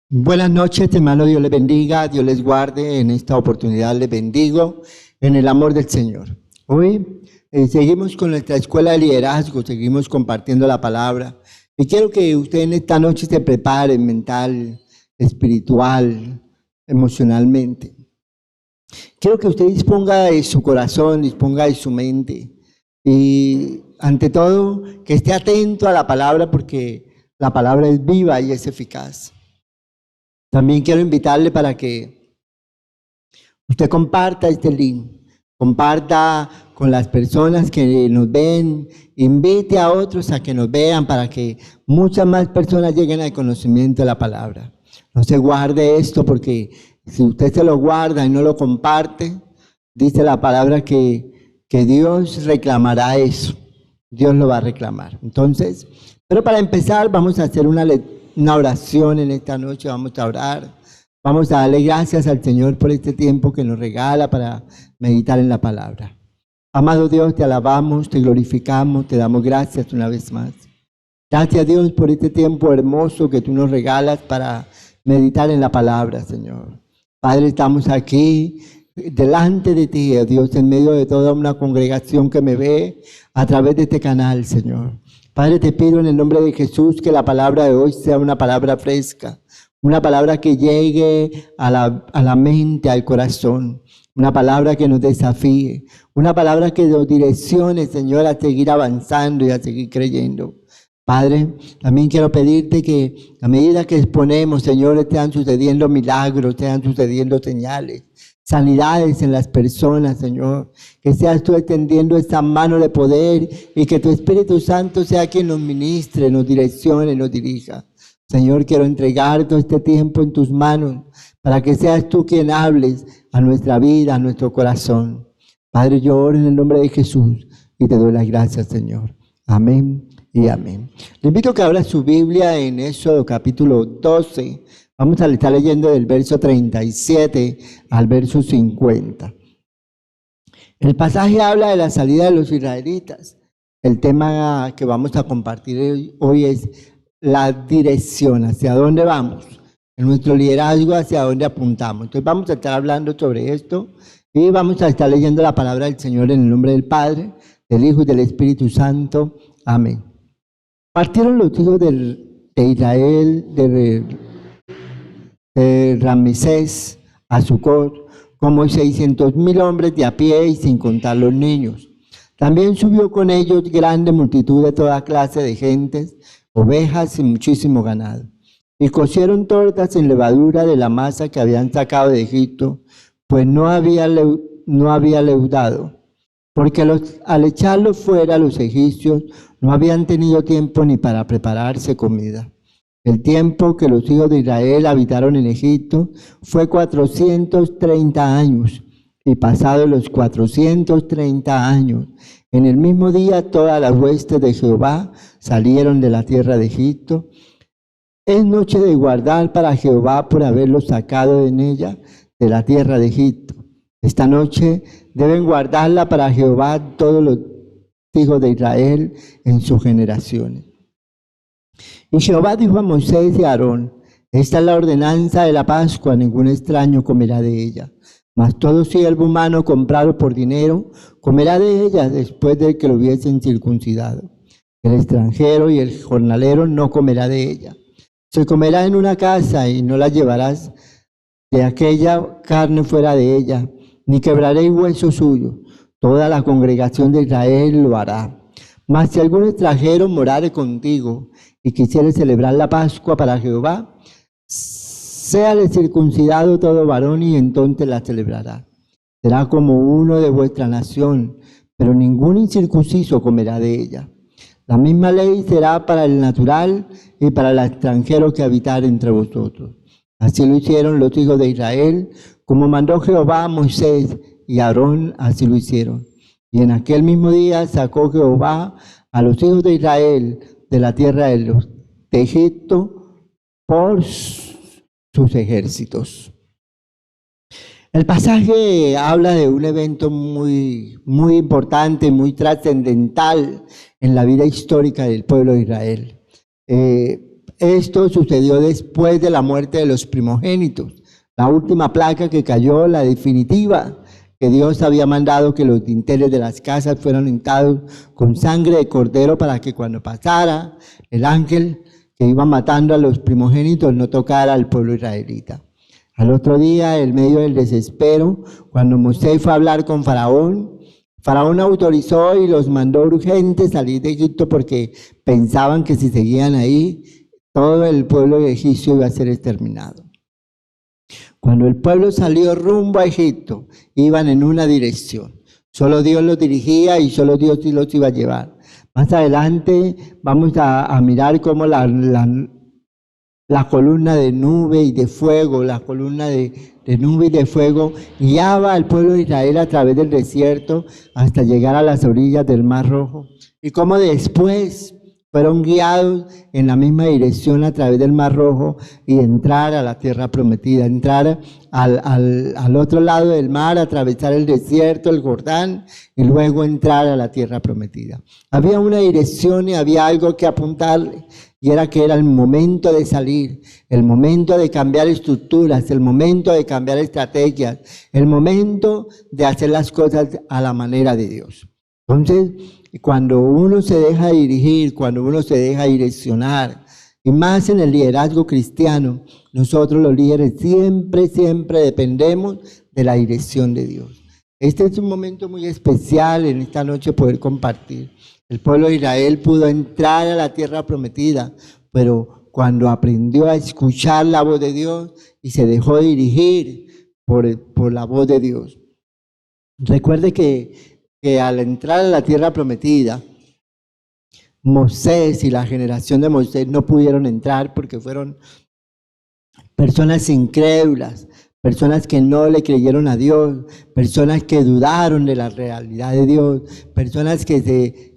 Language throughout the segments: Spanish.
Buenas noches, hermano. Dios les bendiga, Dios les guarde. En esta oportunidad les bendigo en el amor del Señor. Hoy seguimos con nuestra escuela de liderazgo, seguimos compartiendo la palabra. Y quiero que usted en esta noche se prepare mental, espiritual, emocionalmente. Quiero que usted disponga de su corazón, disponga de su mente. Y ante todo, que esté atento a la palabra, porque la palabra es viva y es eficaz. También quiero invitarle para que usted comparta este link, comparta con las personas que nos ven, invite a otros a que nos vean para que muchas más personas lleguen al conocimiento de la palabra. No se guarde esto, porque si usted se lo guarda y no lo comparte, dice la palabra que Dios reclamará eso. Dios lo va a reclamar. Entonces, pero para empezar vamos a hacer una oración en esta noche. Vamos a orar, vamos a darle gracias al Señor por este tiempo que nos regala para meditar en la palabra. Amado Dios, te alabamos, te glorificamos, te damos gracias una vez más. Gracias, Dios, por este tiempo hermoso que tú nos regalas para meditar en la palabra, Señor. Padre, estamos aquí delante de ti, Dios, en medio de toda una congregación que me ve a través de este canal, Señor. Padre, te pido en el nombre de Jesús que la palabra de hoy sea una palabra fresca, una palabra que llegue a la mente, al corazón, una palabra que nos desafíe, una palabra que nos direccione, Señor, a seguir avanzando y a seguir creyendo. Padre, también quiero pedirte que a medida que exponemos, Señor, estén sucediendo milagros, estén sucediendo señales, sanidades en las personas, Señor. Que seas tú extendiendo esa mano de poder y que tu Espíritu Santo sea quien nos ministre, nos direccione, nos dirija. Señor, quiero entregar todo este tiempo en tus manos para que seas tú quien hables a nuestra vida, a nuestro corazón. Padre, yo oro en el nombre de Jesús y te doy las gracias, Señor. Amén y amén. Le invito a que abra su Biblia en Éxodo capítulo 12. Vamos a estar leyendo del verso 37 al verso 50. El pasaje habla de la salida de los israelitas. El tema que vamos a compartir hoy es la dirección, hacia dónde vamos, en nuestro liderazgo, hacia dónde apuntamos. Entonces vamos a estar hablando sobre esto y vamos a estar leyendo la palabra del Señor en el nombre del Padre, del Hijo y del Espíritu Santo. Amén. Partieron los hijos de Israel de Ramsés a Sucot, como 600,000 hombres de a pie y sin contar los niños. También subió con ellos grande multitud de toda clase de gentes, ovejas y muchísimo ganado. Y cocieron tortas en levadura de la masa que habían sacado de Egipto, pues no había leudado, porque al echarlos fuera los egipcios no habían tenido tiempo ni para prepararse comida. El tiempo que los hijos de Israel habitaron en Egipto fue 430 años, y pasados los 430 años, en el mismo día todas las huestes de Jehová salieron de la tierra de Egipto. Es noche de guardar para Jehová por haberlos sacado en ella de la tierra de Egipto. Esta noche deben guardarla para Jehová todos los hijos de Israel en sus generaciones. Y Jehová dijo a Moisés y a Aarón: esta es la ordenanza de la Pascua, ningún extraño comerá de ella. Mas todo siervo humano comprado por dinero comerá de ella después de que lo hubiesen circuncidado. El extranjero y el jornalero no comerá de ella. Se comerá en una casa y no la llevarás de aquella carne fuera de ella, ni quebraréis hueso suyo. Toda la congregación de Israel lo hará. Mas si algún extranjero morare contigo y quisiere celebrar la Pascua para Jehová, séale circuncidado todo varón y entonces la celebrará. Será como uno de vuestra nación, pero ningún incircunciso comerá de ella. La misma ley será para el natural y para el extranjero que habitar entre vosotros. Así lo hicieron los hijos de Israel, como mandó Jehová a Moisés, y Aarón así lo hicieron. Y en aquel mismo día sacó Jehová a los hijos de Israel de la tierra de Egipto por sus ejércitos. El pasaje habla de un evento muy importante, muy trascendental en la vida histórica del pueblo de Israel. Esto sucedió después de la muerte de los primogénitos. La última plaga que cayó, la definitiva, que Dios había mandado que los dinteles de las casas fueran untados con sangre de cordero para que cuando pasara el ángel que iba matando a los primogénitos no tocara al pueblo israelita. Al otro día, en medio del desespero, cuando Moisés fue a hablar con Faraón, Faraón autorizó y los mandó urgentes salir de Egipto porque pensaban que si seguían ahí, todo el pueblo de Egipto iba a ser exterminado. Cuando el pueblo salió rumbo a Egipto, iban en una dirección. Solo Dios los dirigía y solo Dios los iba a llevar. Más adelante vamos a mirar cómo la columna de nube y de fuego, la columna de nube y de fuego guiaba al pueblo de Israel a través del desierto hasta llegar a las orillas del Mar Rojo. Y cómo después fueron guiados en la misma dirección a través del Mar Rojo y entrar a la tierra prometida, entrar al otro lado del mar, atravesar el desierto, el Jordán, y luego entrar a la tierra prometida. Había una dirección y había algo que apuntarle, y era que era el momento de salir, el momento de cambiar estructuras, el momento de cambiar estrategias, el momento de hacer las cosas a la manera de Dios. Entonces, cuando uno se deja dirigir, cuando uno se deja direccionar, y más en el liderazgo cristiano, nosotros los líderes siempre dependemos de la dirección de Dios. Este es un momento muy especial en esta noche poder compartir. El pueblo de Israel pudo entrar a la tierra prometida, pero cuando aprendió a escuchar la voz de Dios y se dejó dirigir por la voz de Dios. Recuerde que al entrar a la tierra prometida, Moisés y la generación de Moisés no pudieron entrar porque fueron personas incrédulas, personas que no le creyeron a Dios, personas que dudaron de la realidad de Dios, personas que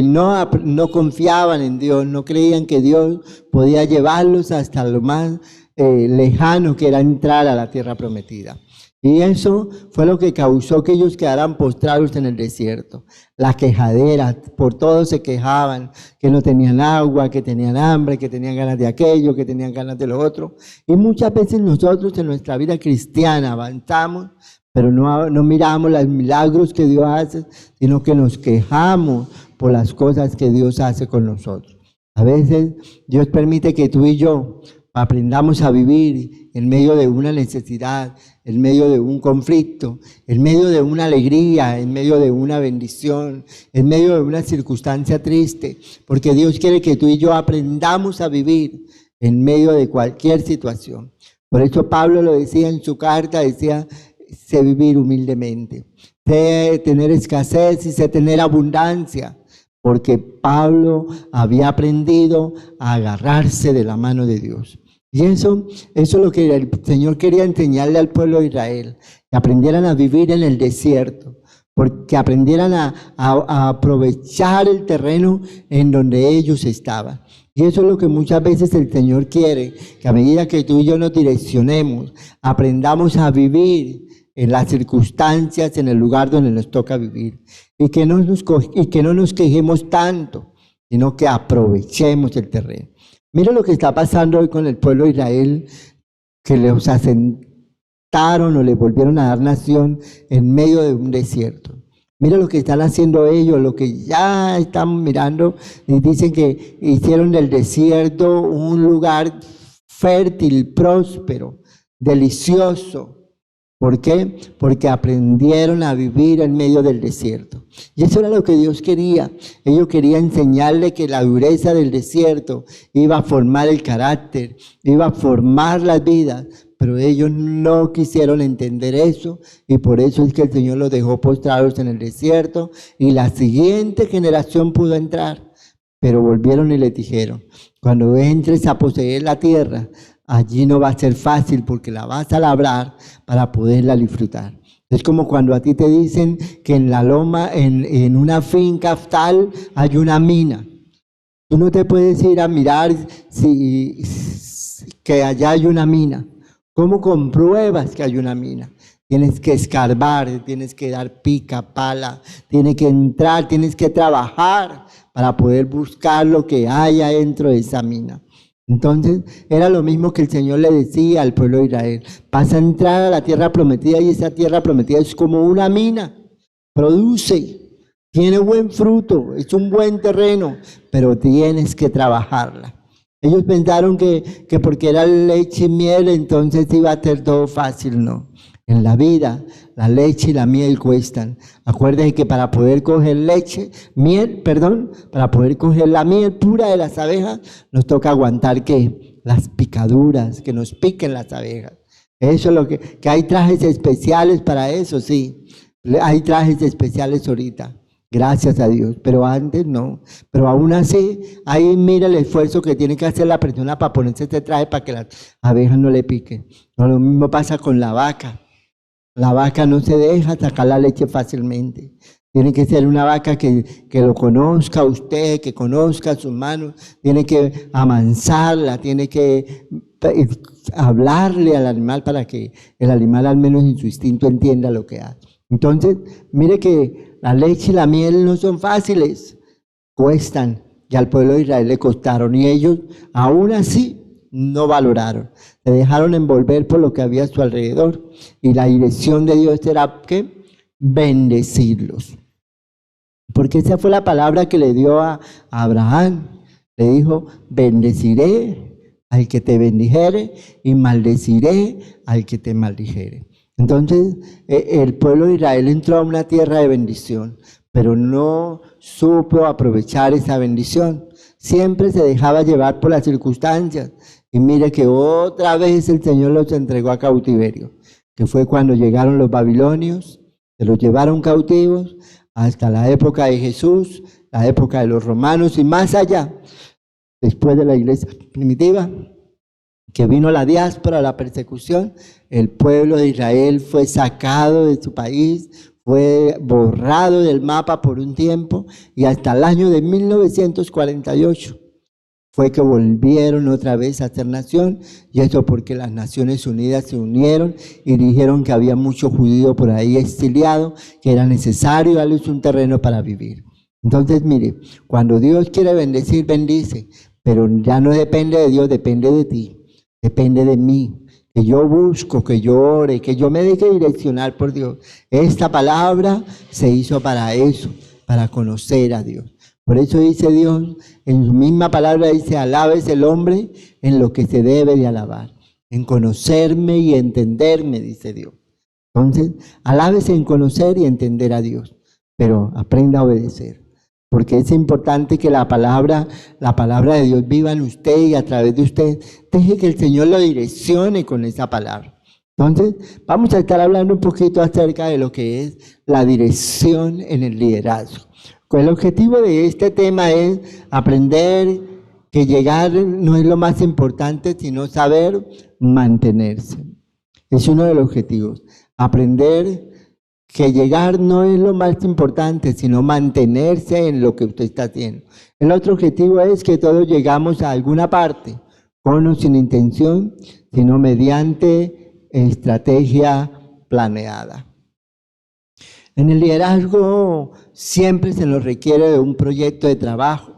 no confiaban en Dios, no creían que Dios podía llevarlos hasta lo más lejano que era entrar a la tierra prometida. Y eso fue lo que causó que ellos quedaran postrados en el desierto. La quejadera, por todo se quejaban, que no tenían agua, que tenían hambre, que tenían ganas de aquello, que tenían ganas de lo otro. Y muchas veces nosotros en nuestra vida cristiana avanzamos, pero no miramos los milagros que Dios hace, sino que nos quejamos por las cosas que Dios hace con nosotros. A veces Dios permite que tú y yo aprendamos a vivir en medio de una necesidad, en medio de un conflicto, en medio de una alegría, en medio de una bendición, en medio de una circunstancia triste, porque Dios quiere que tú y yo aprendamos a vivir en medio de cualquier situación. Por eso Pablo lo decía en su carta, decía, sé vivir humildemente, sé tener escasez y sé tener abundancia, porque Pablo había aprendido a agarrarse de la mano de Dios. Y eso es lo que el Señor quería enseñarle al pueblo de Israel, que aprendieran a vivir en el desierto, porque aprendieran a aprovechar el terreno en donde ellos estaban. Y eso es lo que muchas veces el Señor quiere, que a medida que tú y yo nos direccionemos, aprendamos a vivir en las circunstancias, en el lugar donde nos toca vivir, y que no nos quejemos tanto, sino que aprovechemos el terreno. Mira lo que está pasando hoy con el pueblo de Israel, que los asentaron o les volvieron a dar nación en medio de un desierto. Mira lo que están haciendo ellos, lo que ya están mirando, y dicen que hicieron del desierto un lugar fértil, próspero, delicioso. ¿Por qué? Porque aprendieron a vivir en medio del desierto. Y eso era lo que Dios quería. Ellos querían enseñarle que la dureza del desierto iba a formar el carácter, iba a formar las vidas, pero ellos no quisieron entender eso, y por eso es que el Señor los dejó postrados en el desierto, y la siguiente generación pudo entrar, pero volvieron y les dijeron, cuando entres a poseer la tierra, allí no va a ser fácil porque la vas a labrar para poderla disfrutar. Es como cuando a ti te dicen que en la loma, en una finca tal, hay una mina. Tú no te puedes ir a mirar que allá hay una mina. ¿Cómo compruebas que hay una mina? tienes que escarbar, tienes que dar pica, pala, tienes que entrar, tienes que trabajar para poder buscar lo que hay adentro de esa mina. Entonces era lo mismo que el Señor le decía al pueblo de Israel: vas a entrar a la tierra prometida, y esa tierra prometida es como una mina, produce, tiene buen fruto, es un buen terreno, pero tienes que trabajarla. Ellos pensaron que porque era leche y miel entonces iba a ser todo fácil. No, en la vida la leche y la miel cuestan. Acuérdense que para poder coger para poder coger la miel pura de las abejas, nos toca aguantar ¿qué? Las picaduras, que nos piquen las abejas. Eso es lo que hay trajes especiales para eso, sí. Hay trajes especiales ahorita, gracias a Dios, pero antes no. Pero aún así, ahí mira el esfuerzo que tiene que hacer la persona para ponerse este traje para que las abejas no le piquen. No, lo mismo pasa con la vaca. La vaca no se deja sacar la leche fácilmente. Tiene que ser una vaca que lo conozca usted, que conozca sus manos. Tiene que amansarla, tiene que hablarle al animal para que el animal, al menos en su instinto, entienda lo que hace. Entonces, mire que la leche y la miel no son fáciles, cuestan, y al pueblo de Israel le costaron, y ellos aún así no valoraron, se dejaron envolver por lo que había a su alrededor, y la dirección de Dios era ¿qué? Bendecirlos, porque esa fue la palabra que le dio a Abraham. Le dijo: bendeciré al que te bendijere y maldeciré al que te maldijere. Entonces el pueblo de Israel entró a una tierra de bendición, pero no supo aprovechar esa bendición. Siempre se dejaba llevar por las circunstancias. Y mire que otra vez el Señor los entregó a cautiverio, que fue cuando llegaron los babilonios, se los llevaron cautivos hasta la época de Jesús, la época de los romanos y más allá, después de la iglesia primitiva, que vino la diáspora, la persecución. El pueblo de Israel fue sacado de su país, fue borrado del mapa por un tiempo, y hasta el año de 1948 fue que volvieron otra vez a ser nación, y eso porque las Naciones Unidas se unieron y dijeron que había mucho judío por ahí exiliado, que era necesario darles un terreno para vivir. Entonces, mire, cuando Dios quiere bendecir, bendice, pero ya no depende de Dios, depende de ti. Depende de mí, que yo busco, que yo ore, que yo me deje direccionar por Dios. Esta palabra se hizo para eso, para conocer a Dios. Por eso dice Dios, en su misma palabra dice: alábese el hombre en lo que se debe de alabar, en conocerme y entenderme, dice Dios. Entonces, alábese en conocer y entender a Dios, pero aprenda a obedecer. Porque es importante que la palabra de Dios viva en usted y a través de usted. Deje que el Señor lo direccione con esa palabra. Entonces, vamos a estar hablando un poquito acerca de lo que es la dirección en el liderazgo. El objetivo de este tema es aprender que llegar no es lo más importante, sino saber mantenerse. Es uno de los objetivos. Aprender que llegar no es lo más importante, sino mantenerse en lo que usted está haciendo. El otro objetivo es que todos llegamos a alguna parte, con o sin intención, sino mediante estrategia planeada. En el liderazgo siempre se nos requiere de un proyecto de trabajo.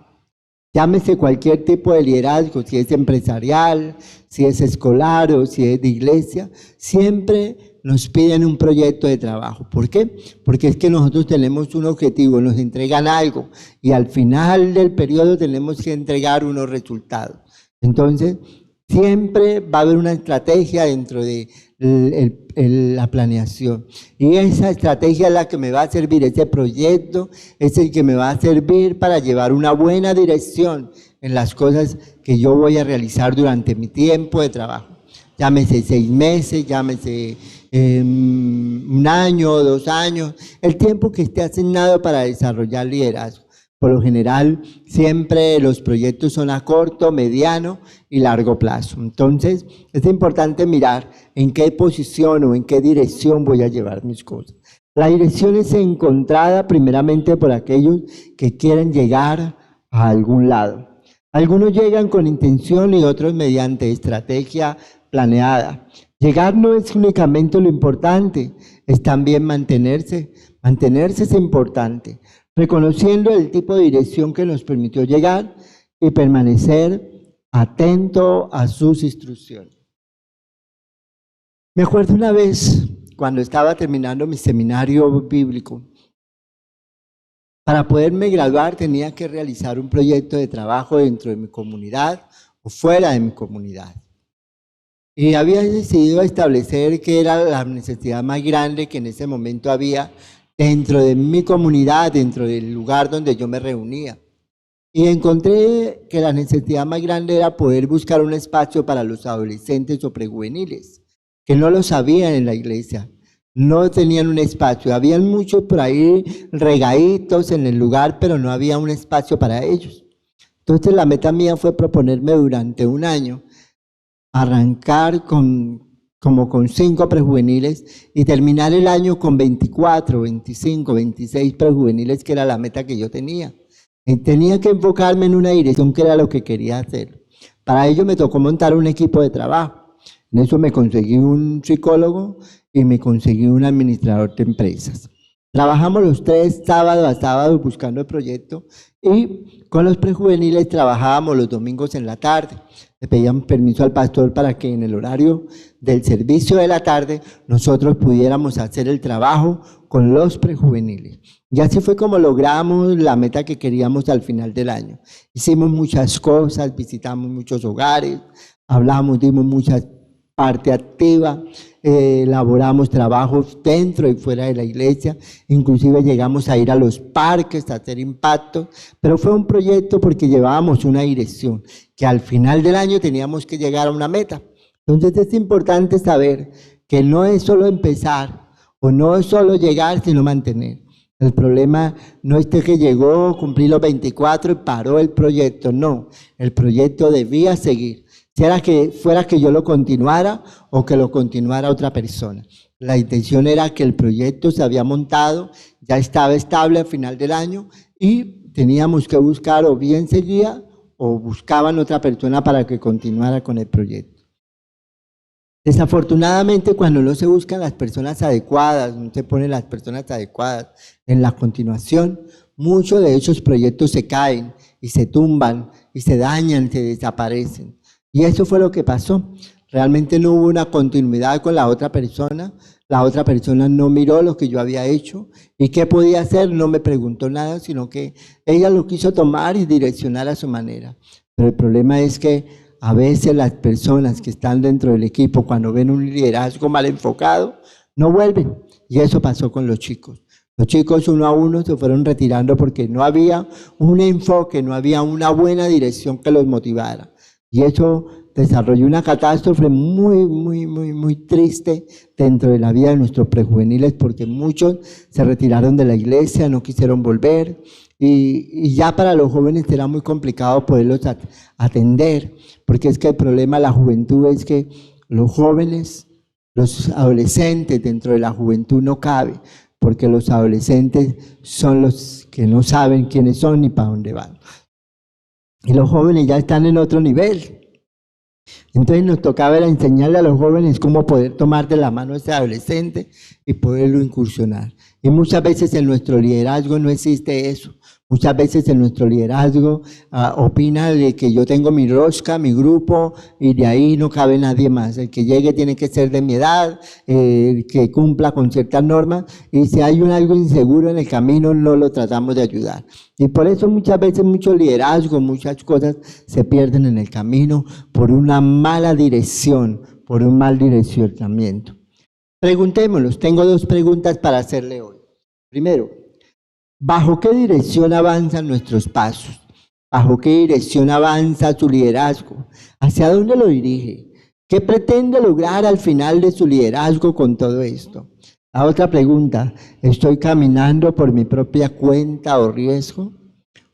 Llámese cualquier tipo de liderazgo, si es empresarial, si es escolar o si es de iglesia, siempre nos piden un proyecto de trabajo. ¿Por qué? Porque es que nosotros tenemos un objetivo, nos entregan algo y al final del periodo tenemos que entregar unos resultados. Entonces, siempre va a haber una estrategia dentro de la planeación. Y esa estrategia es la que me va a servir, ese proyecto es el que me va a servir para llevar una buena dirección en las cosas que yo voy a realizar durante mi tiempo de trabajo. Llámese 6 meses, llámese 1 año, 2 años, el tiempo que esté asignado para desarrollar liderazgo. Por lo general, siempre los proyectos son a corto, mediano y largo plazo. Entonces, es importante mirar en qué posición o en qué dirección voy a llevar mis cosas. La dirección es encontrada primeramente por aquellos que quieren llegar a algún lado. Algunos llegan con intención y otros mediante estrategia planeada. Llegar no es únicamente lo importante, es también mantenerse. Mantenerse es importante, reconociendo el tipo de dirección que nos permitió llegar y permanecer atento a sus instrucciones. Me acuerdo una vez, cuando estaba terminando mi seminario bíblico, para poderme graduar tenía que realizar un proyecto de trabajo dentro de mi comunidad o fuera de mi comunidad. Y había decidido establecer que era la necesidad más grande que en ese momento había dentro de mi comunidad, dentro del lugar donde yo me reunía. Y encontré que la necesidad más grande era poder buscar un espacio para los adolescentes o prejuveniles, que no lo sabían en la iglesia, no tenían un espacio. Habían muchos por ahí regaditos en el lugar, pero no había un espacio para ellos. Entonces la meta mía fue proponerme durante un año arrancar con 5 prejuveniles y terminar el año con 24, 25, 26 prejuveniles, que era la meta que yo tenía. Y tenía que enfocarme en una dirección que era lo que quería hacer. Para ello me tocó montar un equipo de trabajo. En eso me conseguí un psicólogo y me conseguí un administrador de empresas. Trabajamos los 3 sábado a sábado buscando el proyecto y con los prejuveniles trabajábamos los domingos en la tarde. Le pedíamos permiso al pastor para que en el horario del servicio de la tarde nosotros pudiéramos hacer el trabajo con los prejuveniles. Y así fue como logramos la meta que queríamos al final del año. Hicimos muchas cosas, visitamos muchos hogares, hablamos, dimos mucha parte activa, elaboramos trabajos dentro y fuera de la iglesia, inclusive llegamos a ir a los parques a hacer impacto, pero fue un proyecto porque llevábamos una dirección, que al final del año teníamos que llegar a una meta. Entonces es importante saber que no es solo empezar o no es solo llegar, sino mantener. El problema no es que llegó, cumplí los 24 y paró el proyecto, no, el proyecto debía seguir. Fuera que yo lo continuara o que lo continuara otra persona. La intención era que el proyecto se había montado, ya estaba estable al final del año y teníamos que buscar o bien seguía o buscaban otra persona para que continuara con el proyecto. Desafortunadamente, cuando no se buscan las personas adecuadas, no se ponen las personas adecuadas en la continuación, muchos de esos proyectos se caen y se tumban y se dañan, se desaparecen. Y eso fue lo que pasó. Realmente no hubo una continuidad con la otra persona no miró lo que yo había hecho y qué podía hacer, no me preguntó nada, sino que ella lo quiso tomar y direccionar a su manera. Pero el problema es que a veces las personas que están dentro del equipo, cuando ven un liderazgo mal enfocado, no vuelven. Y eso pasó con los chicos. Los chicos uno a uno se fueron retirando porque no había un enfoque, no había una buena dirección que los motivara. Y eso desarrolló una catástrofe muy triste dentro de la vida de nuestros prejuveniles, porque muchos se retiraron de la iglesia, no quisieron volver, y ya para los jóvenes era muy complicado poderlos atender, porque es que el problema de la juventud es que los jóvenes, los adolescentes dentro de la juventud no cabe, porque los adolescentes son los que no saben quiénes son ni para dónde van. Y los jóvenes ya están en otro nivel. Entonces nos tocaba enseñarle a los jóvenes cómo poder tomar de la mano a ese adolescente y poderlo incursionar. Y muchas veces en nuestro liderazgo no existe eso. Muchas veces en nuestro liderazgo opina de que yo tengo mi rosca, mi grupo, y de ahí no cabe nadie más. El que llegue tiene que ser de mi edad, que cumpla con ciertas normas, y si hay algo inseguro en el camino, no lo tratamos de ayudar. Y por eso muchas veces mucho liderazgo, muchas cosas se pierden en el camino por una mala dirección, por un mal direccionamiento. Preguntémoslos, tengo 2 preguntas para hacerle hoy. Primero, ¿bajo qué dirección avanzan nuestros pasos? ¿Bajo qué dirección avanza su liderazgo? ¿Hacia dónde lo dirige? ¿Qué pretende lograr al final de su liderazgo con todo esto? La otra pregunta, ¿estoy caminando por mi propia cuenta o riesgo?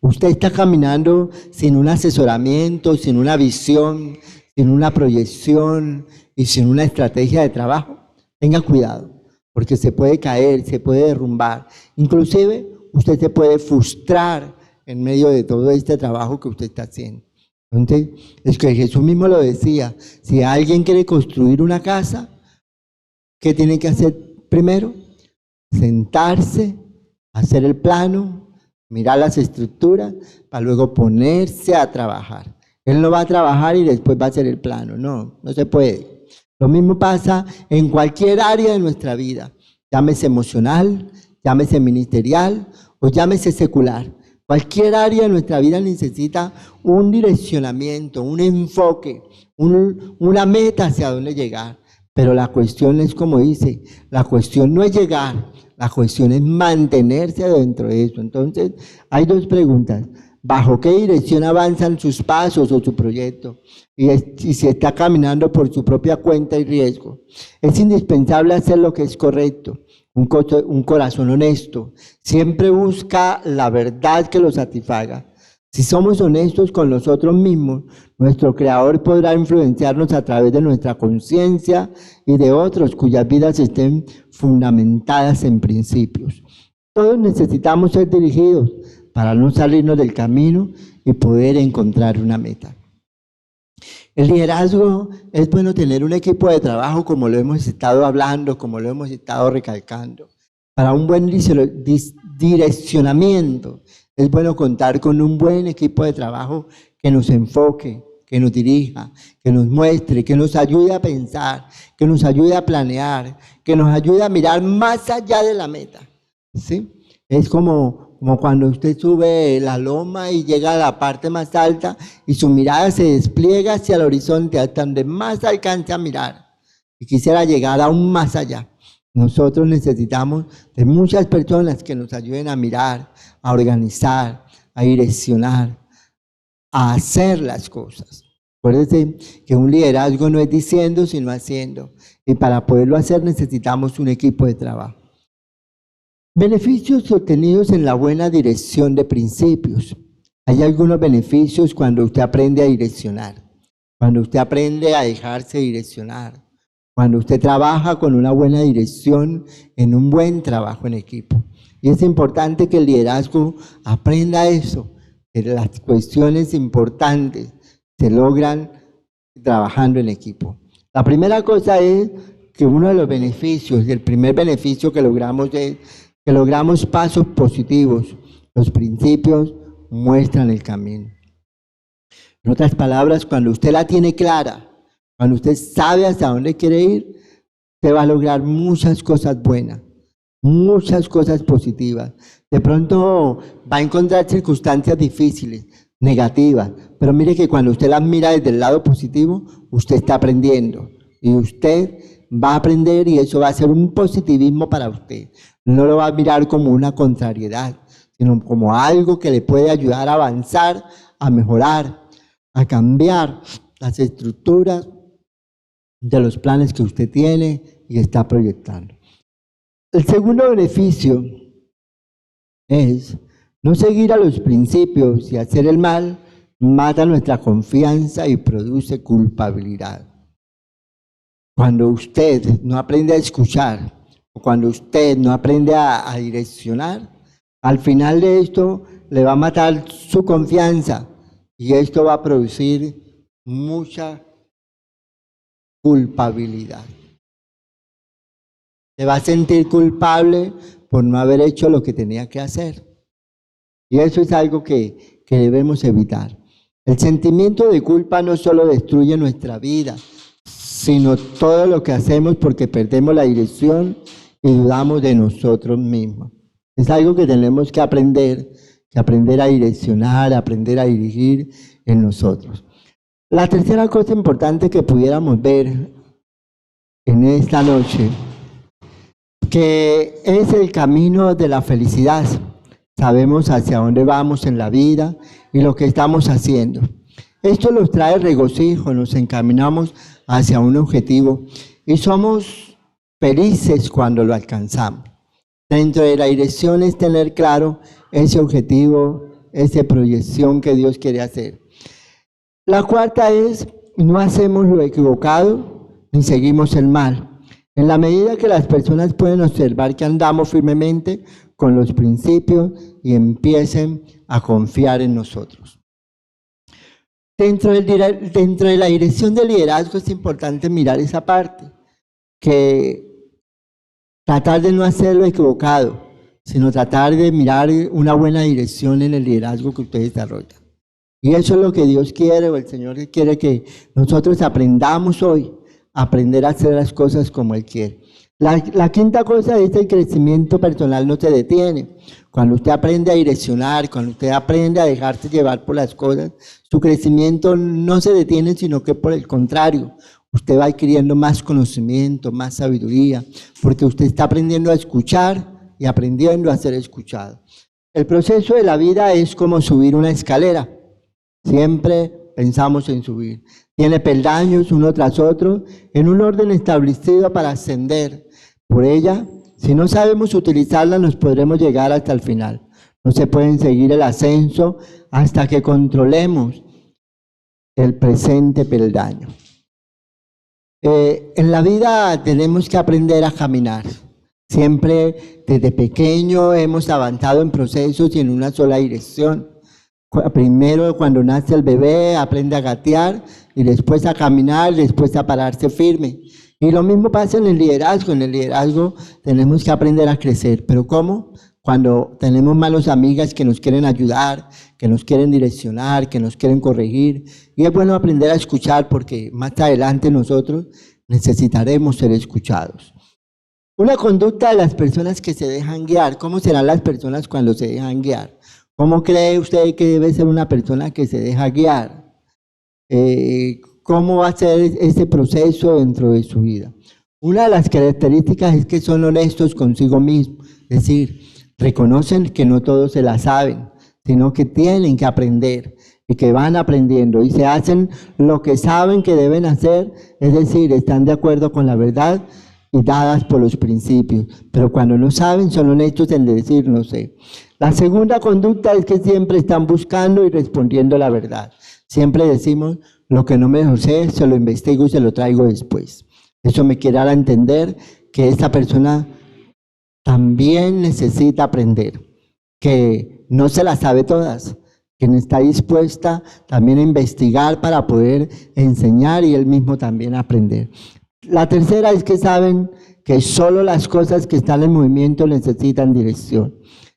¿Usted está caminando sin un asesoramiento, sin una visión, sin una proyección y sin una estrategia de trabajo? Tenga cuidado, porque se puede caer, se puede derrumbar. Inclusive, usted se puede frustrar en medio de todo este trabajo que usted está haciendo. Entonces, es que Jesús mismo lo decía, si alguien quiere construir una casa, ¿qué tiene que hacer primero? Sentarse, hacer el plano, mirar las estructuras, para luego ponerse a trabajar. Él no va a trabajar y después va a hacer el plano. No, no se puede. Lo mismo pasa en cualquier área de nuestra vida. Llámese emocional, llámese ministerial o llámese secular. Cualquier área de nuestra vida necesita un direccionamiento, un enfoque, una meta hacia dónde llegar. Pero la cuestión es, como dice, la cuestión no es llegar, la cuestión es mantenerse dentro de eso. Entonces, hay dos preguntas. ¿Bajo qué dirección avanzan sus pasos o su proyecto? Y si está caminando por su propia cuenta y riesgo. Es indispensable hacer lo que es correcto. Un corazón honesto siempre busca la verdad que lo satisfaga. Si somos honestos con nosotros mismos, nuestro Creador podrá influenciarnos a través de nuestra conciencia y de otros cuyas vidas estén fundamentadas en principios. Todos necesitamos ser dirigidos para no salirnos del camino y poder encontrar una meta. El liderazgo es bueno tener un equipo de trabajo, como lo hemos estado hablando, como lo hemos estado recalcando. Para un buen direccionamiento es bueno contar con un buen equipo de trabajo que nos enfoque, que nos dirija, que nos muestre, que nos ayude a pensar, que nos ayude a planear, que nos ayude a mirar más allá de la meta. ¿Sí? Es como cuando usted sube la loma y llega a la parte más alta y su mirada se despliega hacia el horizonte, hasta donde más alcance a mirar. Y quisiera llegar aún más allá. Nosotros necesitamos de muchas personas que nos ayuden a mirar, a organizar, a direccionar, a hacer las cosas. Acuérdense que un liderazgo no es diciendo, sino haciendo. Y para poderlo hacer necesitamos un equipo de trabajo. Beneficios obtenidos en la buena dirección de principios. Hay algunos beneficios cuando usted aprende a direccionar, cuando usted aprende a dejarse direccionar, cuando usted trabaja con una buena dirección en un buen trabajo en equipo. Y es importante que el liderazgo aprenda eso, que las cuestiones importantes se logran trabajando en equipo. La primera cosa es que uno de los beneficios, el primer beneficio que logramos es que logramos pasos positivos. Los principios muestran el camino. En otras palabras, cuando usted la tiene clara, cuando usted sabe hasta dónde quiere ir, usted va a lograr muchas cosas buenas, muchas cosas positivas. De pronto va a encontrar circunstancias difíciles, negativas, pero mire que cuando usted las mira desde el lado positivo, usted está aprendiendo y usted va a aprender y eso va a ser un positivismo para usted. No lo va a mirar como una contrariedad, sino como algo que le puede ayudar a avanzar, a mejorar, a cambiar las estructuras de los planes que usted tiene y está proyectando. El segundo beneficio es no seguir a los principios y hacer el mal, mata nuestra confianza y produce culpabilidad. Cuando usted no aprende a escuchar, o cuando usted no aprende a direccionar, al final de esto le va a matar su confianza y esto va a producir mucha culpabilidad. Se va a sentir culpable por no haber hecho lo que tenía que hacer. Y eso es algo que debemos evitar. El sentimiento de culpa no solo destruye nuestra vida, sino todo lo que hacemos porque perdemos la dirección y dudamos de nosotros mismos. Es algo que tenemos que aprender a direccionar, aprender a dirigir en nosotros. La tercera cosa importante que pudiéramos ver en esta noche, que es el camino de la felicidad. Sabemos hacia dónde vamos en la vida y lo que estamos haciendo. Esto nos trae regocijo, nos encaminamos hacia un objetivo y somos felices cuando lo alcanzamos. Dentro de la dirección es tener claro ese objetivo, esa proyección que Dios quiere hacer. La cuarta es, no hacemos lo equivocado ni seguimos el mal. En la medida que las personas pueden observar que andamos firmemente con los principios y empiecen a confiar en nosotros. Dentro de la dirección del liderazgo es importante mirar esa parte, que tratar de no hacerlo equivocado, sino tratar de mirar una buena dirección en el liderazgo que usted desarrolla. Y eso es lo que Dios quiere, o el Señor quiere que nosotros aprendamos hoy, aprender a hacer las cosas como Él quiere. La quinta cosa es el crecimiento personal no se detiene. Cuando usted aprende a direccionar, cuando usted aprende a dejarse llevar por las cosas, su crecimiento no se detiene, sino que por el contrario, usted va adquiriendo más conocimiento, más sabiduría, porque usted está aprendiendo a escuchar y aprendiendo a ser escuchado. El proceso de la vida es como subir una escalera. Siempre pensamos en subir. Tiene peldaños uno tras otro en un orden establecido para ascender por ella. Si no sabemos utilizarla, nos podremos llegar hasta el final. No se pueden seguir el ascenso hasta que controlemos el presente peldaño. En la vida tenemos que aprender a caminar. Siempre desde pequeño hemos avanzado en procesos y en una sola dirección. Primero, cuando nace el bebé, aprende a gatear y después a caminar, después a pararse firme. Y lo mismo pasa en el liderazgo. En el liderazgo tenemos que aprender a crecer. ¿Pero cómo? Cuando tenemos malas amigas que nos quieren ayudar, que nos quieren direccionar, que nos quieren corregir. Y es bueno aprender a escuchar porque más adelante nosotros necesitaremos ser escuchados. Una conducta de las personas que se dejan guiar. ¿Cómo serán las personas cuando se dejan guiar? ¿Cómo cree usted que debe ser una persona que se deja guiar? ¿Cómo va a ser ese proceso dentro de su vida? Una de las características es que son honestos consigo mismos, es decir, reconocen que no todos se la saben, sino que tienen que aprender y que van aprendiendo y se hacen lo que saben que deben hacer, es decir, están de acuerdo con la verdad y dadas por los principios, pero cuando no saben son honestos en decir no sé. La segunda conducta es que siempre están buscando y respondiendo la verdad. Siempre decimos, lo que no me lo sé, se lo investigo y se lo traigo después. Eso me quiere dar a entender que esta persona también necesita aprender, que no se las sabe todas, que está dispuesta también a investigar para poder enseñar y él mismo también aprender. La tercera es que saben que solo las cosas que están en movimiento necesitan dirección.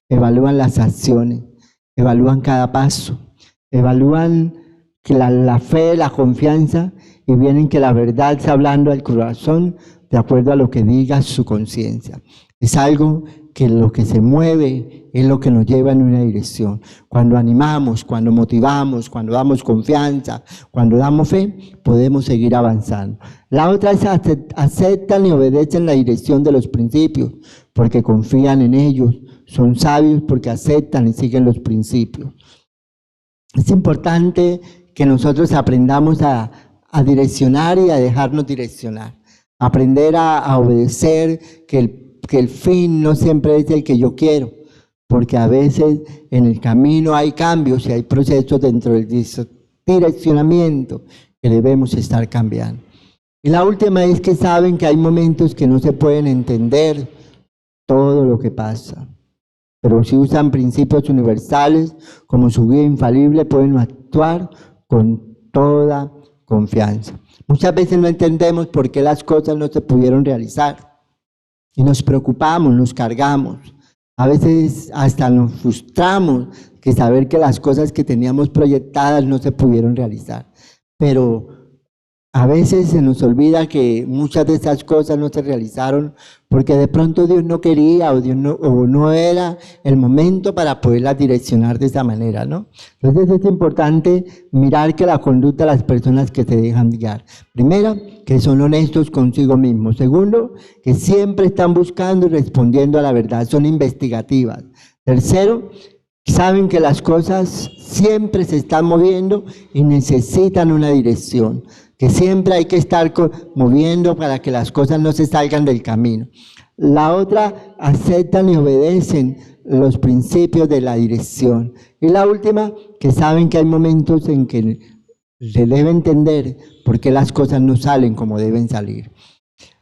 Evalúan las acciones, evalúan cada paso, evalúan que la fe, la confianza y vienen que la verdad está hablando al corazón de acuerdo a lo que diga su conciencia. Es algo que lo que se mueve es lo que nos lleva en una dirección. Cuando animamos, cuando motivamos, cuando damos confianza, cuando damos fe, podemos seguir avanzando. La otra es aceptan y obedecen la dirección de los principios, porque confían en ellos. Son sabios porque aceptan y siguen los principios. Es importante que nosotros aprendamos a direccionar y a dejarnos direccionar. Aprender a obedecer, que el fin no siempre es el que yo quiero, porque a veces en el camino hay cambios y hay procesos dentro del direccionamiento que debemos estar cambiando. Y la última es que saben que hay momentos que no se pueden entender todo lo que pasa, pero si usan principios universales como su guía infalible, pueden actuar con toda confianza. Muchas veces no entendemos por qué las cosas no se pudieron realizar y nos preocupamos, nos cargamos. A veces hasta nos frustramos que saber que las cosas que teníamos proyectadas no se pudieron realizar. Pero a veces se nos olvida que muchas de esas cosas no se realizaron porque de pronto Dios no quería o no era el momento para poderlas direccionar de esa manera, ¿no? Entonces es importante mirar que la conducta de las personas que se dejan guiar. Primero, que son honestos consigo mismos. Segundo, que siempre están buscando y respondiendo a la verdad, son investigativas. Tercero, saben que las cosas siempre se están moviendo y necesitan una dirección, que siempre hay que estar moviendo para que las cosas no se salgan del camino. La otra, aceptan y obedecen los principios de la dirección. Y la última, que saben que hay momentos en que se debe entender por qué las cosas no salen como deben salir.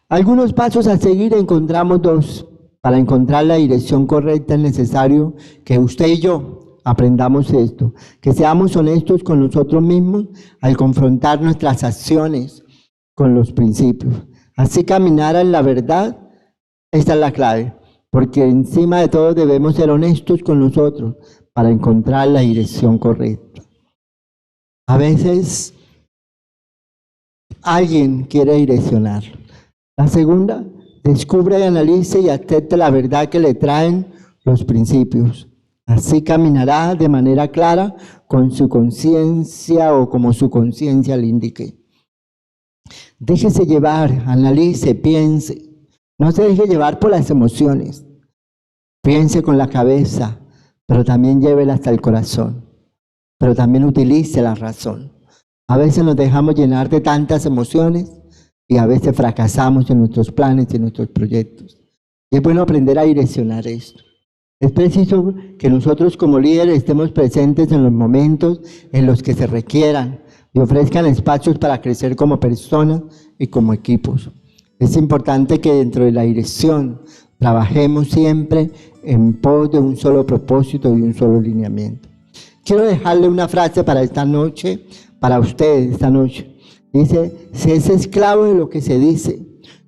Algunos pasos a seguir encontramos dos. Para encontrar la dirección correcta es necesario que usted y yo aprendamos esto, que seamos honestos con nosotros mismos al confrontar nuestras acciones con los principios. Así caminar en la verdad Esta es la clave, porque encima de todo debemos ser honestos con nosotros para encontrar la dirección correcta. A veces alguien quiere direccionar. La segunda, descubre, analice y acepte la verdad que le traen los principios. Así caminará de manera clara con su conciencia o como su conciencia le indique. Déjese llevar, analice, piense. No se deje llevar por las emociones. Piense con la cabeza, pero también llévela hasta el corazón. Pero también utilice la razón. A veces nos dejamos llenar de tantas emociones y a veces fracasamos en nuestros planes y en nuestros proyectos. Y es bueno aprender a direccionar esto. Es preciso que nosotros como líderes estemos presentes en los momentos en los que se requieran y ofrezcan espacios para crecer como personas y como equipos. Es importante que dentro de la dirección trabajemos siempre en pos de un solo propósito y un solo lineamiento. Quiero dejarle una frase para esta noche, para ustedes esta noche. Dice, se es esclavo de lo que se dice,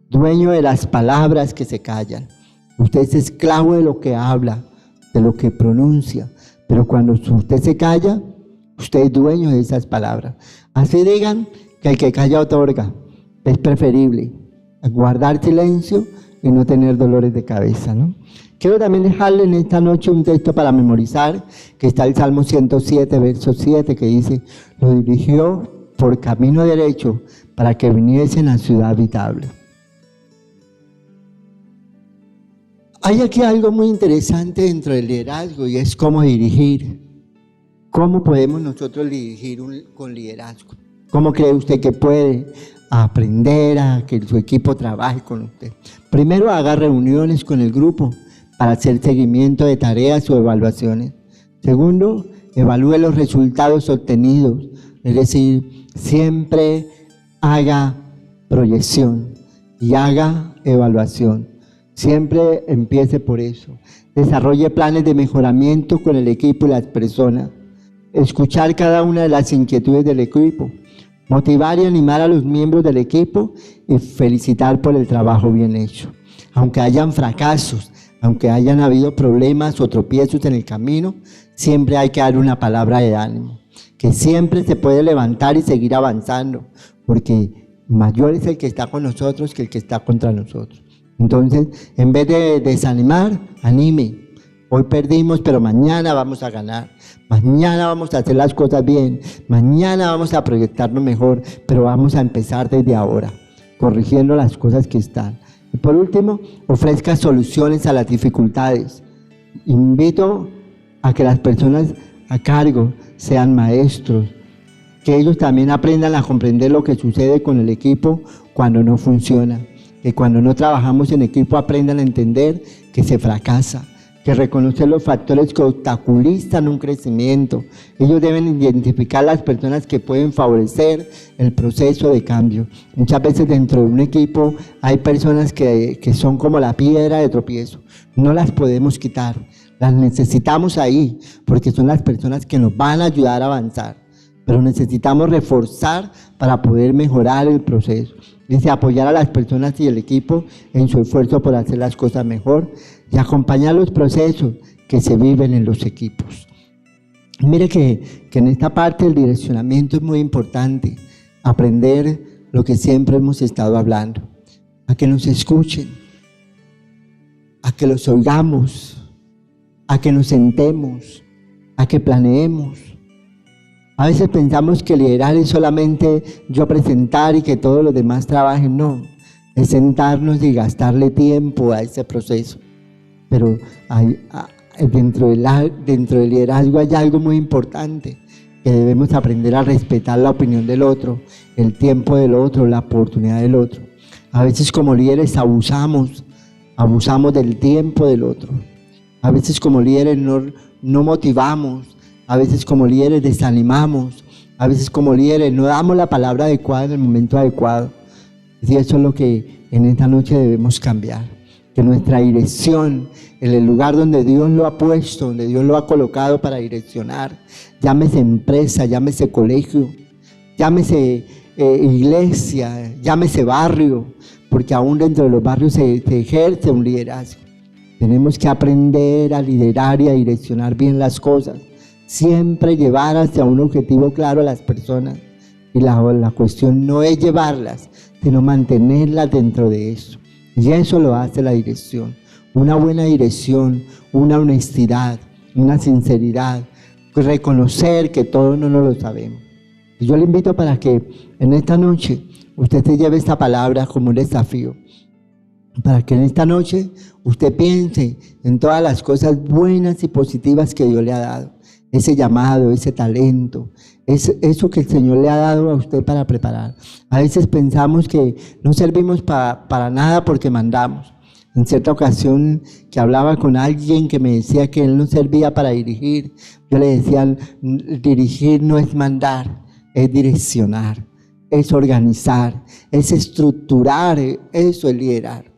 dueño de las palabras que se callan. Usted es esclavo de lo que habla, de lo que pronuncia, pero cuando usted se calla, usted es dueño de esas palabras. Así digan que el que calla otorga. Es preferible guardar silencio y no tener dolores de cabeza, ¿no? Quiero también dejarle en esta noche un texto para memorizar, que está el Salmo 107, verso 7, que dice, lo dirigió por camino derecho para que viniesen a ciudad habitable. Hay aquí algo muy interesante dentro del liderazgo y es cómo dirigir. ¿Cómo podemos nosotros dirigir con liderazgo? ¿Cómo cree usted que puede aprender a que su equipo trabaje con usted? Primero, haga reuniones con el grupo para hacer seguimiento de tareas o evaluaciones. Segundo, evalúe los resultados obtenidos, es decir, siempre haga proyección y haga evaluación. Siempre empiece por eso. Desarrolle planes de mejoramiento con el equipo y las personas. Escuchar cada una de las inquietudes del equipo. Motivar y animar a los miembros del equipo y felicitar por el trabajo bien hecho. Aunque hayan fracasos, aunque hayan habido problemas o tropiezos en el camino, siempre hay que dar una palabra de ánimo. Que siempre se puede levantar y seguir avanzando, porque mayor es el que está con nosotros que el que está contra nosotros. Entonces, en vez de desanimar, anime. Hoy perdimos, pero mañana vamos a ganar. Mañana vamos a hacer las cosas bien. Mañana vamos a proyectarnos mejor, pero vamos a empezar desde ahora, corrigiendo las cosas que están. Y por último, ofrezca soluciones a las dificultades. Invito a que las personas a cargo sean maestros, que ellos también aprendan a comprender lo que sucede con el equipo cuando no funciona. Que cuando no trabajamos en equipo aprendan a entender que se fracasa, que reconocer los factores que obstaculizan un crecimiento. Ellos deben identificar las personas que pueden favorecer el proceso de cambio. Muchas veces dentro de un equipo hay personas que son como la piedra de tropiezo. No las podemos quitar, las necesitamos ahí porque son las personas que nos van a ayudar a avanzar. Pero necesitamos reforzar para poder mejorar el proceso. Dice, apoyar a las personas y el equipo en su esfuerzo por hacer las cosas mejor y acompañar los procesos que se viven en los equipos. Mire que en esta parte del direccionamiento es muy importante aprender lo que siempre hemos estado hablando, a que nos escuchen, a que los oigamos, a que nos sentemos, a que planeemos. A veces pensamos que liderar es solamente yo presentar y que todos los demás trabajen. No, es sentarnos y gastarle tiempo a ese proceso. Pero dentro del liderazgo hay algo muy importante, que debemos aprender a respetar la opinión del otro, el tiempo del otro, la oportunidad del otro. A veces como líderes abusamos del tiempo del otro. A veces como líderes no motivamos. A veces como líderes desanimamos, a veces como líderes no damos la palabra adecuada en el momento adecuado. Y eso es lo que en esta noche debemos cambiar. Que nuestra dirección, en el lugar donde Dios lo ha puesto, donde Dios lo ha colocado para direccionar, llámese empresa, llámese colegio, llámese iglesia, llámese barrio, porque aún dentro de los barrios se ejerce un liderazgo. Tenemos que aprender a liderar y a direccionar bien las cosas, siempre llevar hacia un objetivo claro a las personas. Y la cuestión no es llevarlas, sino mantenerlas dentro de eso. Y eso lo hace la dirección. Una buena dirección, una honestidad, una sinceridad, reconocer que todos no lo sabemos. Y yo le invito para que en esta noche usted se lleve esta palabra como un desafío. Para que en esta noche usted piense en todas las cosas buenas y positivas que Dios le ha dado. Ese llamado, ese talento, eso que el Señor le ha dado a usted para preparar. A veces pensamos que no servimos para nada porque mandamos. En cierta ocasión que hablaba con alguien que me decía que él no servía para dirigir, yo le decía, dirigir no es mandar, es direccionar, es organizar, es estructurar, eso es liderar.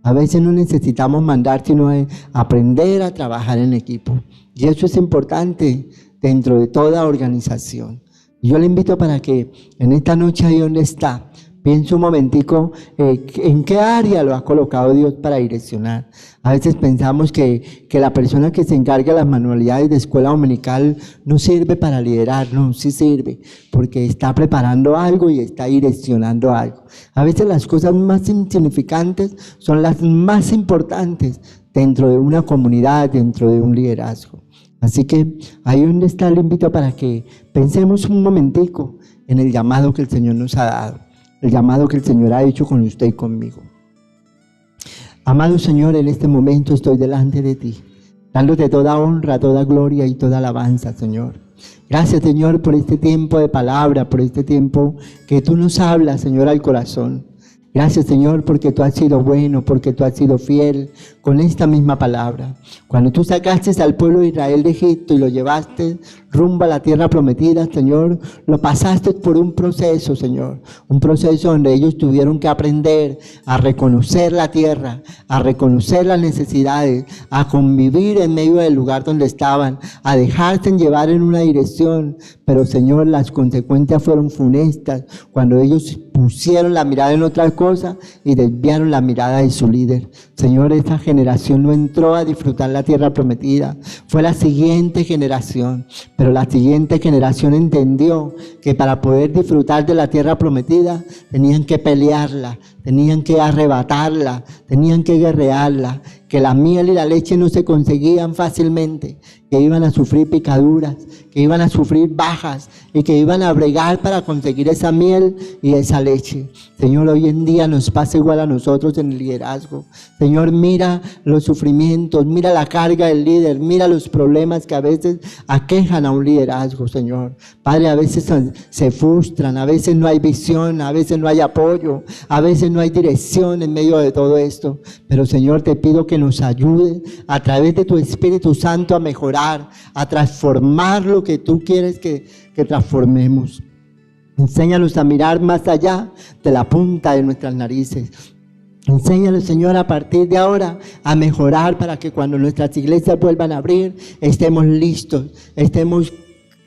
A veces no necesitamos mandar, sino aprender a trabajar en equipo. Y eso es importante dentro de toda organización. Yo le invito para que en esta noche ahí donde está, piense un momentico en qué área lo ha colocado Dios para direccionar. A veces pensamos que la persona que se encarga de las manualidades de escuela dominical no sirve para liderar. No, sí sirve, porque está preparando algo y está direccionando algo. A veces las cosas más insignificantes son las más importantes dentro de una comunidad, dentro de un liderazgo. Así que ahí donde está, le invito para que pensemos un momentico en el llamado que el Señor nos ha dado. El llamado que el Señor ha hecho con usted y conmigo. Amado Señor, en este momento estoy delante de ti, dándote toda honra, toda gloria y toda alabanza, Señor. Gracias, Señor, por este tiempo de palabra, por este tiempo que tú nos hablas, Señor, al corazón. Gracias, Señor, porque tú has sido bueno, porque tú has sido fiel con esta misma palabra. Cuando tú sacaste al pueblo de Israel de Egipto y lo llevaste rumbo a la tierra prometida, Señor, lo pasaste por un proceso, Señor. Un proceso donde ellos tuvieron que aprender a reconocer la tierra, a reconocer las necesidades, a convivir en medio del lugar donde estaban, a dejarse llevar en una dirección. Pero, Señor, las consecuencias fueron funestas cuando ellos pusieron la mirada en otra cosa y desviaron la mirada de su líder. Señor, esa generación no entró a disfrutar la tierra prometida. Fue la siguiente generación. Pero la siguiente generación entendió que para poder disfrutar de la tierra prometida tenían que pelearla, tenían que arrebatarla, tenían que guerrearla, que la miel y la leche no se conseguían fácilmente, que iban a sufrir picaduras, que iban a sufrir bajas y que iban a bregar para conseguir esa miel y esa leche. Señor, hoy en día nos pasa igual a nosotros en el liderazgo. Señor, mira los sufrimientos, mira la carga del líder, mira los problemas que a veces aquejan a un liderazgo, Señor. Padre, a veces se frustran, a veces no hay visión, a veces no hay apoyo, a veces no hay dirección en medio de todo esto. Pero, Señor, te pido que nos ayudes a través de tu Espíritu Santo a mejorar, a transformar lo que tú quieres que transformemos. Enséñanos a mirar más allá de la punta de nuestras narices. Enséñanos, Señor, a partir de ahora a mejorar para que cuando nuestras iglesias vuelvan a abrir, estemos listos, estemos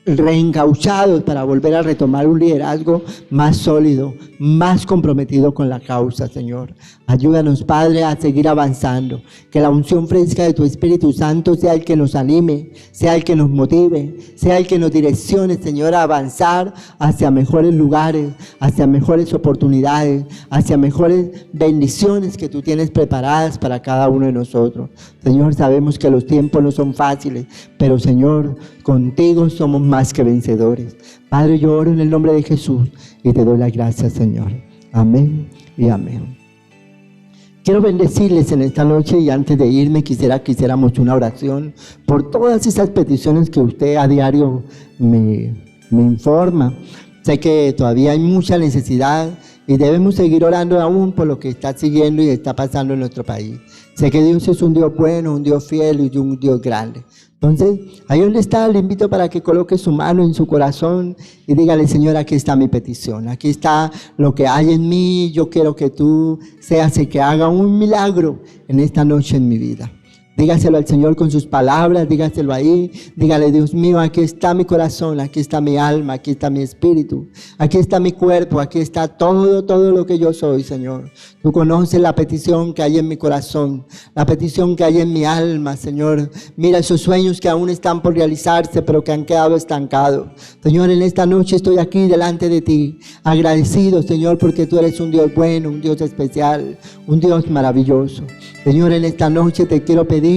reencauchados para volver a retomar un liderazgo más sólido, más comprometido con la causa, Señor. Ayúdanos, Padre, a seguir avanzando. Que la unción fresca de tu Espíritu Santo sea el que nos anime, sea el que nos motive, sea el que nos direccione, Señor, a avanzar hacia mejores lugares, hacia mejores oportunidades, hacia mejores bendiciones que tú tienes preparadas para cada uno de nosotros. Señor, sabemos que los tiempos no son fáciles, pero, Señor, contigo somos más que vencedores. Padre, yo oro en el nombre de Jesús y te doy las gracias, Señor. Amén y amén. Quiero bendecirles en esta noche y antes de irme quisiera que hiciéramos una oración por todas esas peticiones que usted a diario me informa. Sé que todavía hay mucha necesidad y debemos seguir orando aún por lo que está siguiendo y está pasando en nuestro país. Sé que Dios es un Dios bueno, un Dios fiel y un Dios grande. Entonces, ahí donde está, le invito para que coloque su mano en su corazón y dígale: Señor, aquí está mi petición, aquí está lo que hay en mí, yo quiero que tú seas el que haga un milagro en esta noche en mi vida. Dígaselo al Señor con sus palabras, dígaselo ahí. Dígale, Dios mío, aquí está mi corazón, aquí está mi alma, aquí está mi espíritu, aquí está mi cuerpo, aquí está todo lo que yo soy, Señor. Tú conoces la petición que hay en mi corazón, la petición que hay en mi alma, Señor. Mira esos sueños que aún están por realizarse, pero que han quedado estancados. Señor, en esta noche estoy aquí delante de ti, agradecido, Señor, porque tú eres un Dios bueno, un Dios especial, un Dios maravilloso. Señor, en esta noche te quiero pedir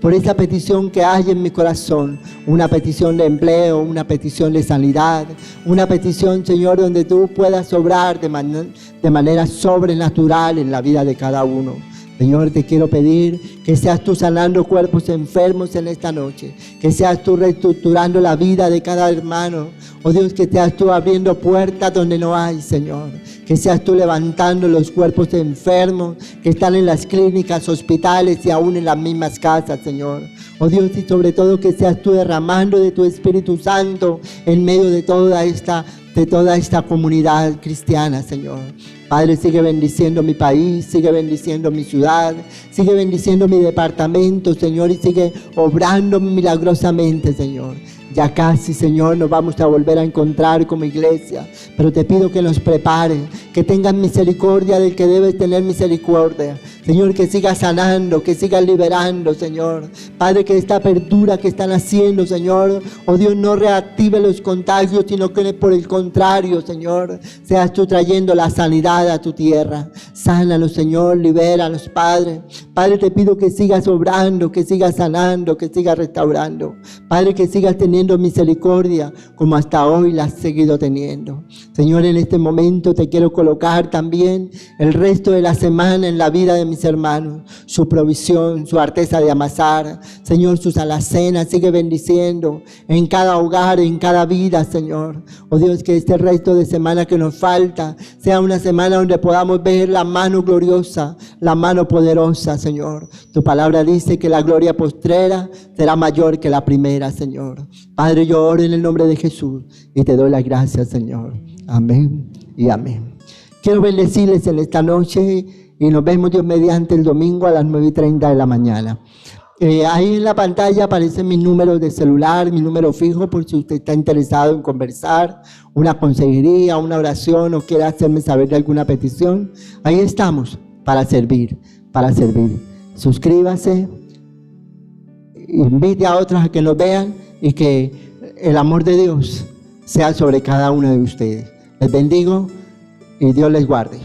por esa petición que hay en mi corazón, una petición de empleo, una petición de sanidad, una petición, Señor, donde tú puedas obrar de manera sobrenatural en la vida de cada uno. Señor, te quiero pedir que seas tú sanando cuerpos enfermos en esta noche, que seas tú reestructurando la vida de cada hermano. Oh Dios, que seas tú abriendo puertas donde no hay, Señor. Que seas tú levantando los cuerpos enfermos que están en las clínicas, hospitales y aún en las mismas casas, Señor. Oh Dios, y sobre todo que seas tú derramando de tu Espíritu Santo en medio de toda esta comunidad cristiana, Señor. Padre, sigue bendiciendo mi país, sigue bendiciendo mi ciudad, sigue bendiciendo mi departamento, Señor, y sigue obrando milagrosamente, Señor. Ya casi, Señor, nos vamos a volver a encontrar como iglesia, pero te pido que nos preparen, que tengan misericordia del que debes tener misericordia. Señor, que sigas sanando, que sigas liberando, Señor. Padre, que esta apertura que están haciendo, Señor, oh Dios, no reactive los contagios, sino que por el contrario, Señor, seas tú trayendo la sanidad a tu tierra. Sánalos, Señor, libéralos, Padre. Padre, te pido que sigas obrando, que sigas sanando, que sigas restaurando. Padre, que sigas teniendo misericordia como hasta hoy la has seguido teniendo. Señor, en este momento te quiero colocar también el resto de la semana en la vida de mis hermanos, su provisión, su arteza de amasar, Señor, sus alacenas, sigue bendiciendo en cada hogar, en cada vida, Señor. Oh Dios, que este resto de semana que nos falta sea una semana donde podamos ver la mano gloriosa, la mano poderosa, Señor. Tu palabra dice que la gloria postrera será mayor que la primera, Señor. Padre, yo oro en el nombre de Jesús y te doy las gracias, Señor. Amén y amén. Quiero bendecirles en esta noche y nos vemos Dios mediante el domingo a las 9:30 de la mañana. Ahí en la pantalla aparecen mis números de celular, mi número fijo por si usted está interesado en conversar, una consejería, una oración o quiere hacerme saber de alguna petición. Ahí estamos para servir, para servir. Suscríbase, invite a otros a que nos vean y que el amor de Dios sea sobre cada uno de ustedes. Les bendigo y Dios les guarde.